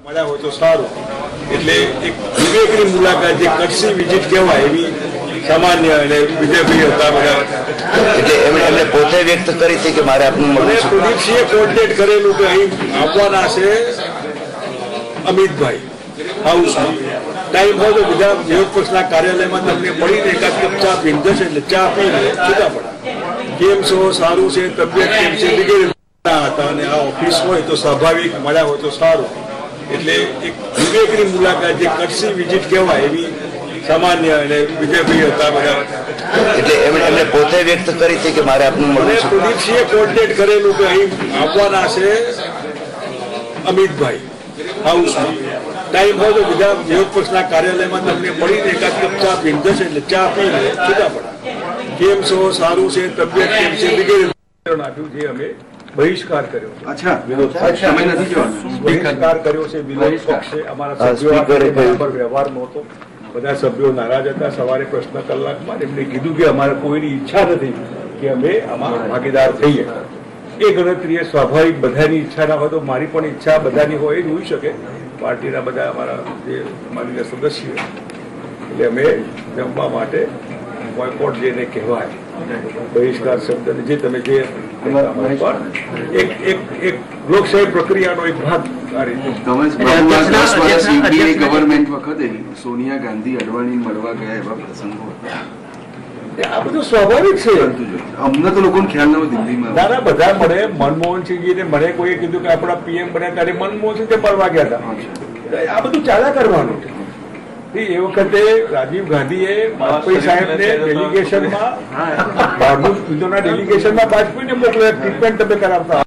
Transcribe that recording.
મળ્યા હોય તો સારું. એટલે એક વિવેકની મુલાકાત જે કચ્છી વિઝિટ કહેવાય એવી સામાન્ય અને વિજયભાઈ હતા બધા. એટલે એમણે પોતે વ્યક્ત કરી હતી કે મારે આપનું મળવું છે. પ્રદીપસિંહે કોર્ડિનેટ કરેલું કે અહીં આવવાના છે અમિતભાઈ હાઉસમાં. ટાઈમ હોય તો બીજા વિરોધ પક્ષના કાર્યાલયમાં તમને મળીને એકાદ કપ ચા પીને જશે એટલે ચા પીને છૂટા પડે. કેમ છો, સારું છે, તબિયત કેમ છે વગેરે હતા. અને આ ઓફિસ હોય તો સ્વાભાવિક મળ્યા હોય તો સારું. એટલે એક વિવેકની મુલાકાત જે કચ્છી વિઝિટ કહેવાય એવી સામાન્ય અને વિજયભાઈ હતા બધા. એટલે એમણે પોતે વ્યક્ત કરી હતી કે મારે આપનું મળવું છે. પ્રદીપસિંહે કોર્ડિનેટ કરેલું કે અહીં આવવાના છે અમિતભાઈ હાઉસમાં. ટાઈમ હોય તો બીજા વિરોધ પક્ષના કાર્યાલયમાં તમને મળીને એકાદ કપ ચા પીને જશે એટલે ચા પીને છૂટા પડે. કેમ છો, સારું છે, તબિયત કેમ છે વગેરે નાખ્યું. જે અમે બહિષ્કાર કર્યો છે. બહિષ્કાર કર્યો છે વિરોધ પક્ષે. અમારા સભ્યો વ્યવહાર નહોતો. બધા સભ્યો નારાજ હતા. સવારે પ્રશ્ન કલાકમાં એમને કીધું કે અમારે કોઈની ઈચ્છા નથી કે અમે આમાં ભાગીદાર થઈએ. એ ગણતરી સ્વાભાવિક બધાની ઈચ્છા ના હોય તો મારી પણ ઈચ્છા બધાની હોય એ હોઈ શકે. પાર્ટીના બધા અમારા જે માનનીય સદસ્યો એટલે અમે જમવા માટે બોયકોટ જેને કહેવાય બહિષ્કાર શબ્દ જે તમે જે એક લોકશાહી પ્રક્રિયાનો એક ભાગ આ રીતે. ગવર્મેન્ટ વખતે સોનિયા ગાંધી અડવાણી મળવા ગયા એવા પ્રસંગો આ બધું સ્વાભાવિક છે. અમને તો લોકોને ખ્યાલ નહોતો દિલ્હીમાં. ના બધા મળે. મનમોહનસિંહજીને મને કોઈએ કીધું કે આપણા પીએમ બન્યા ત્યારે મનમોહનસિંહ તે મળવા ગયા હતા. આ બધું ચાલ્યા કરવાનું છે. એ વખતે રાજીવ ગાંધીએ વાજપેયી સાહેબને ડેલિગેશનમાં ભાગવત ડેલિગેશનમાં વાજપેયીને મોકલે ટ્રીટમેન્ટ તમે કરાવતા.